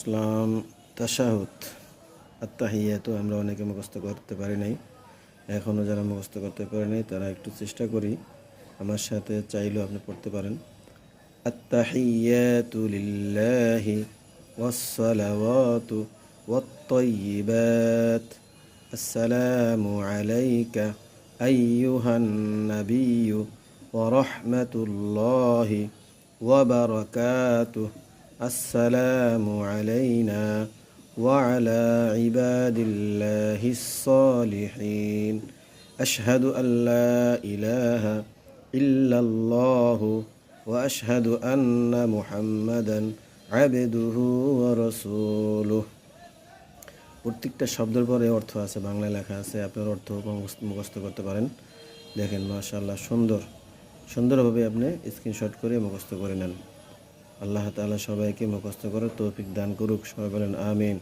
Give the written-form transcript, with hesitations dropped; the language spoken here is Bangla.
আসলাম। তাশাহুদ আত্তাহিয়াতু আমরা অনেকে মুখস্থ করতে পারি নাই। এখনও যারা মুখস্থ করতে পারে নাই তারা একটু চেষ্টা করি, আমার সাথে চাইলেও আপনি পড়তে পারেন। আত্তাহিয়াতু লিল্লাহি ওয়াসসালাওয়াতু ওয়াত-তাইয়্যিবাত। আসসালামু আলাইকা আইয়ুহান নাবিয়্যু ওয়া রাহমাতুল্লাহি ওয়া বারাকাতুহু। আসসালামু আলাইনা ওয়া আলা ইবাদিল্লাহিস সালিহিন। আশহাদু আল্লা ইলাহা ইল্লাল্লাহু ওয়া আশহাদু আন্না মুহাম্মাদান আবদুহু ওয়া রাসূলুহু। প্রত্যেকটা শব্দের পরে অর্থ আছে, বাংলায় লেখা আছে, আপনার অর্থ মুখস্থ করতে পারেন। দেখেন মাশাআল্লাহ, সুন্দরভাবে আপনি স্ক্রিনশট করে মুখস্থ করে নেন। আল্লাহ তাআলা সবাইকে মুখস্থ করার তৌফিক দান করুক। সবাই বলেন আমিন।